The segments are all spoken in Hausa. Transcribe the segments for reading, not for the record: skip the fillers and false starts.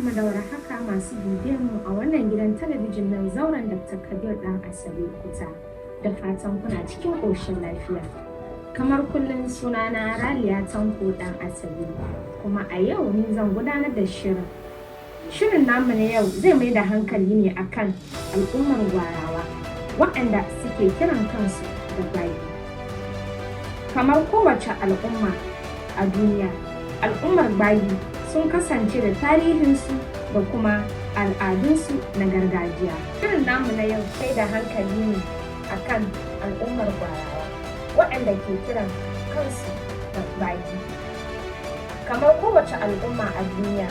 Barkanmu da warhaka masu bibiyanmu a wannan gidan talabijin na zauren Dr. Kabir ɗan Asabe Kuta. Da fatan kuna cikin ƙoshin lafiya. Kamar kullum sunana Raliya Tanko ɗan Asabe, kuma a yau ni zan gudanar da shirin. Shirin namu na yau zai mai da hankali ne akan al'ummar Gwarawa, waɗanda suke kiran kansu da bayi. Kamar kowace al'umma a duniya, al'ummar bayi sun kasance da tarihinsu da kuma al'adunsu na gargajiya. Shirin namu na yau sai da hankali ne akan al'ummar Gwarawa, waɗanda ke kiran kansu da bayi. Kamar kowace al'umma a duniya,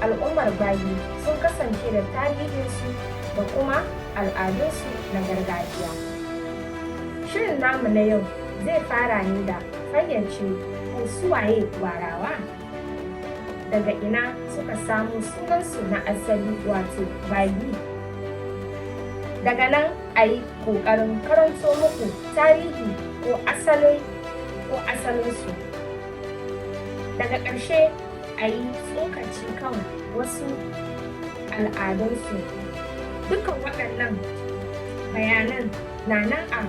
al'ummar bayi sun kasance da tarihinsu da kuma al'adunsu na gargajiya. Shirin namu na yau zai fara ne da fayyace ko suwaye Gwarawa, daga ina suka samu sunansu na asali wato bayi. Daga nan a yi ƙoƙarin karanto muku tarihi ko asalinsu. Daga ƙarshe a yi tsokaci kan wasu al'adunsu. Dukkan waɗannan bayanan na nan a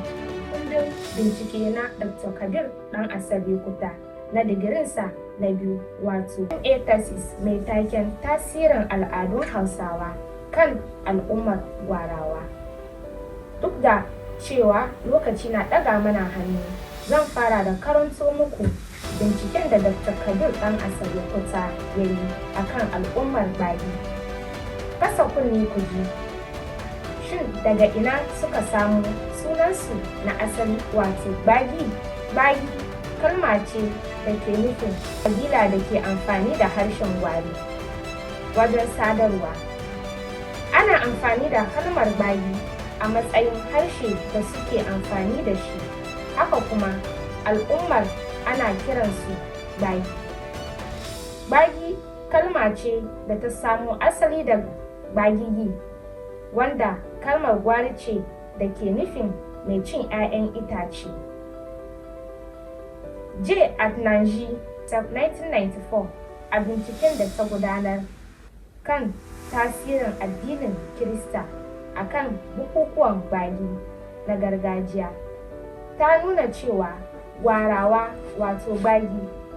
kundin bincike na Dr. Kabir ɗan Asabe Kuta na digirinsa na biyu, wato thesis mai taken tasirin al'adun Hausawa kan al'ummar Gwarawa. Duk da cewa lokaci na ɗaga mana hannu, zan fara da karanto muku binciken da Dr. Kabir ɗan Asabe Kuta ya yi a kan al'ummar bayi. Kasa kunne ku ji, shin daga ina suka samu sunansu na asali wato bayi? Bayi kalma ce da ke nufin ƙabila da ke amfani da harshen gwari wajen sadarwa. Ana amfani da kalmar bayi a matsayin harshe da suke amfani da shi, haka kuma al'ummar ana kiransu bayi. Bayi kalma ce da ta samo asali daga bagiyi, wanda kalmar gwari ce da ke nufin mai cin 'ya'yan itace. J. Atnanji, 1994, a binciken da ta gudanar kan tasirin addinin Kirista a kan bukukuwan bayi na gargajiya, ta nuna cewa Gwarawa wato bayi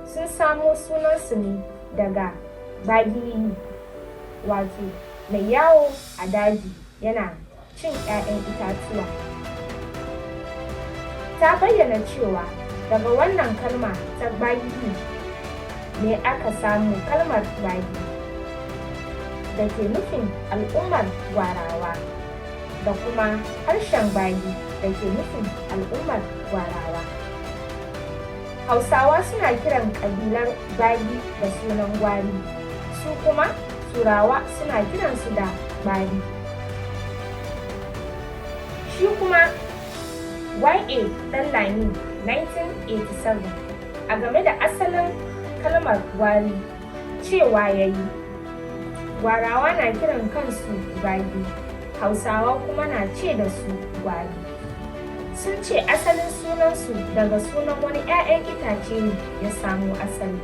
sun samo sunansu ne daga bagiyi, wato mai yawo a daji yana cin 'ya'yan itatuwa. Ta bayyana cewa daga wannan kalma ta bagiyi ne aka samu kalmar bayi, da ke nufin al'ummar Gwarawa, da kuma harshen bayi da ke nufin al'ummar Gwarawa. Hausawa suna kiran ƙabilar bayi da sunan gwari, su kuma Turawa suna kiransu da bari. Shi kuma Y.A. Ɗanlami, 1987, a game da asalin kalmar gwari, cewa ya yi, Gwarawa na kiran kansu bayi, Hausawa kuma na ce da su gwari. Sun ce asalin sunansu daga sunan wani 'ya'yan itace ne ya samo asali.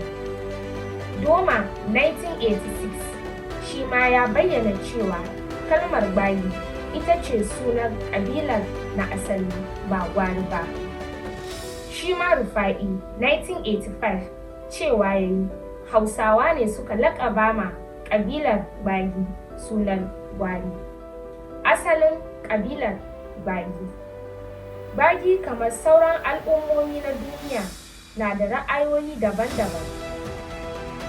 Doma, 1986, shi ma ya bayyana cewa kalmar bayi ita ce sunan ƙabilar na asali, ba gwari ba. Shi ma Rufa'i, 1985, cewa ya yi, Hausawa ne suka laƙaba ma ƙabilar bayi sunan gwari. Asalin ƙabilar bayi. Bayi, kamar sauran al'ummomi na duniya, na da ra'ayoyi daban-daban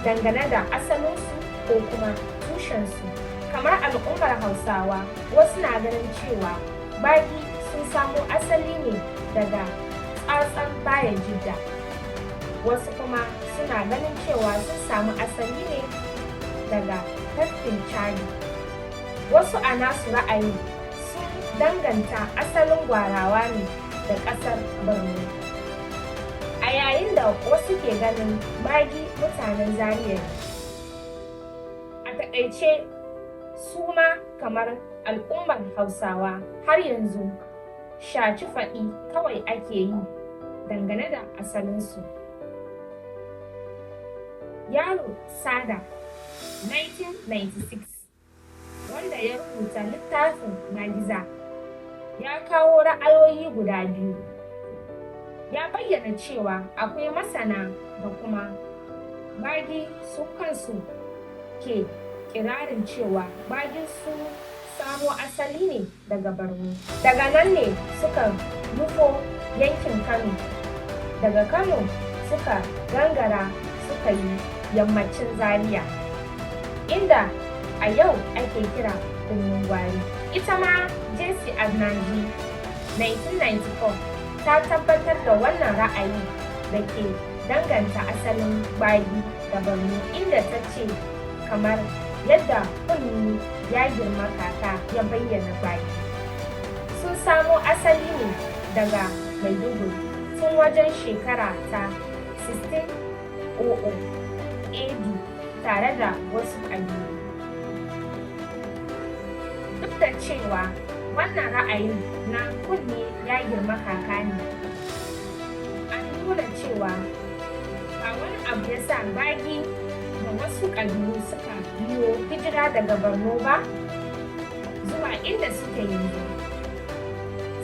dangane da asalinsu ko kuma tushensu. Kamar al'ummar Hausawa, wasu na ganin cewa bayi sun samo asali ne daga tsatsan baya jidda, wasu kuma suna ganin cewa sun samu asali ne daga tafkin Chadi. Wasu a nasu ra'ayi sun danganta asalin Gwarawa ne da ƙasar Borno, a yayin da wasu ke ganin bayi mutanen Zaria ne. A taƙaice, su ma kamar al'ummar Hausawa har yanzu shaci faɗi kawai ake yi dangane da asalinsu. Yaro Sada, 1996, wanda ya rubuta littafin Magiza, ya kawo ra'ayoyi guda biyu. Ya bayyana cewa akwai masana da kuma bagi su kansu ke kirarin cewa bagin su samo asali ne daga Borno. Daga nan ne suka nufo yankin Kano. Daga Kano suka gangara suka yi yammacin Zaria, inda a yau ake kira Birnin Gwari. Ita ma Jesse Agnaji 1994 ta tabbatar da wannan ra'ayi da ke danganta asalin bagi da Borno, inda ta ce kamar yadda kunni ya girma kaka ya bayyana bagi sun samo asali ne daga Maiduguri tun wajen shekara ta 1600 AD tare da wasu ƙabilu. Duk da cewa wannan ra'ayin na kunne ya girma kaka ne, an nuna cewa ba wani abu ya sa bagi da wasu ƙabilu suka biyo hijira daga Borno ba zuwa inda suke yanzu,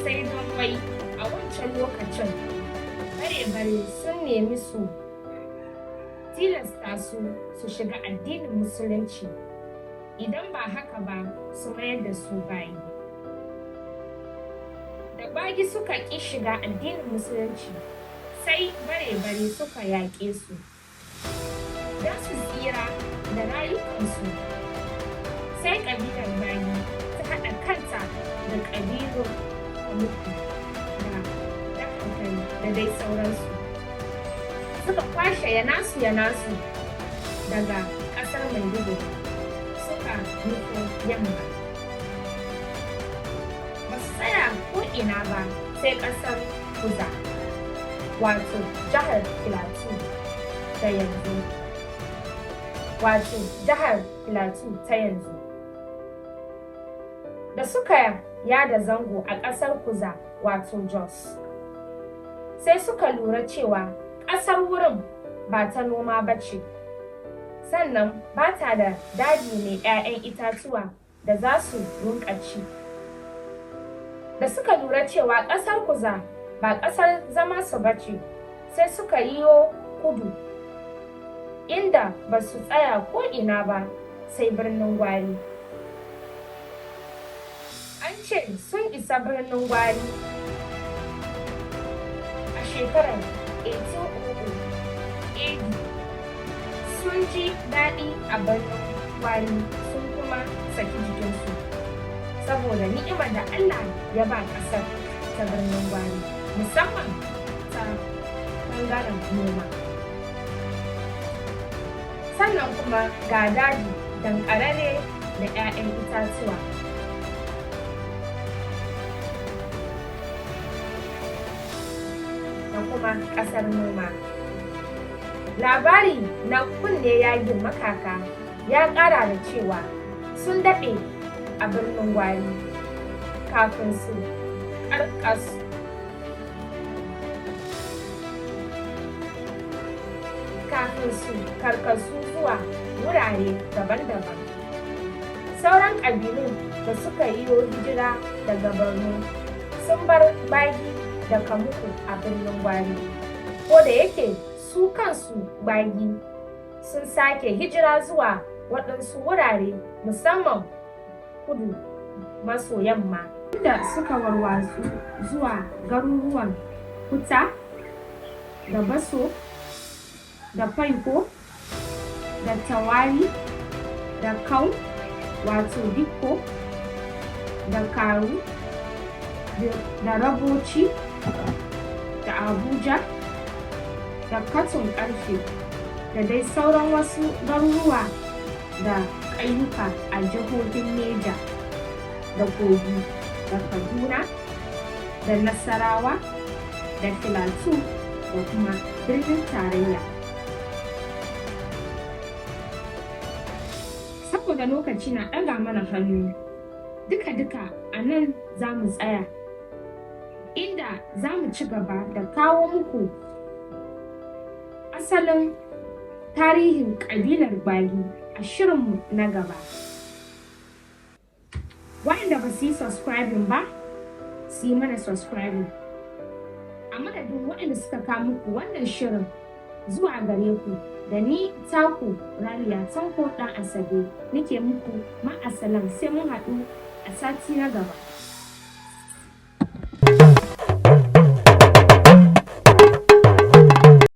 sai don wai a wancan lokacin bare-bare sun nemi su tilasta su shiga addinin musulunci, idan ba haka ba su mayar da su bayi. Da bagi suka ƙi shiga addinin musulunci, sai bare-bare suka yaƙe su don su tsira da rayukansu. Sai ƙabilar bagi ta haɗa kanta da ƙabilun Kamuku da Dakankari da dai sauransu, suka kwashe yanasu daga ƙasar Maiduguri suka nufo yamma. Ba su tsaya ko'ina ba sai ƙasar Kuza, wato jihar Filato ta yanzu. Da suka yada zango a ƙasar Kuza, wato Jos, sai suka lura cewa ƙasar wurin ba ta noma ba ce, sannan ba ta da daji mai 'ya'yan itatuwa da za su rinƙa ci. Da suka lura cewa ƙasar Kuza ba ƙasar zama su ba ce, sai suka yiwo kudu, inda ba su tsaya ko'ina ba sai Birnin Gwari. An ce sun isa Birnin Gwari a shekarar 1800 AD. Sun ji daɗi a Birnin Gwari sun kuma saki jikinsu saboda ni'imar da Allah ya ba ƙasar ta Birnin Gwari, musamman ta ɓangaren noma. Sannan kuma ga daji danƙararre da 'ya'yan itatuwa. Da kuma ƙasar noma. Labari na kunne ya girma kaka ya ƙara da cewa sun daɗe a Birnin Gwari kafin su karkasu zuwa wurare daban-daban. Sauran ƙabilun da suka yi hijira daga Borno sun bar bagi da Kamuku a Birnin Gwari, ko da yake su kansu bagi sun sake hijira zuwa waɗansu wurare, musamman kudu maso yamma, inda suka warwatsu zuwa garuruwan Kuta da Baso da Faiko da Tawali da Kau, wato Dikko da Karu da Raboci da Abuja da Katon Ƙarfe da dai sauran wasu garuruwa da ƙauyuka a jihohin Neja da Kogi da Kaduna da Nasarawa da Filato da kuma birnin tarayya. Saboda lokaci na ɗaga mana hannu, duka-duka a nan za mu tsaya, inda za mu ci gaba da kawo muku asalin tarihin ƙabilar Bagi a a shirinmu na gaba. Waɗanda ba su yi subscribing ba, su yi mana subscribing. A madadin waɗanda suka kawo muku wannan shirin zuwa gare ku, da ni taku Raliya Tanko ɗan Asabe nake muku ma'asalam sai mun haɗu a sati na gaba.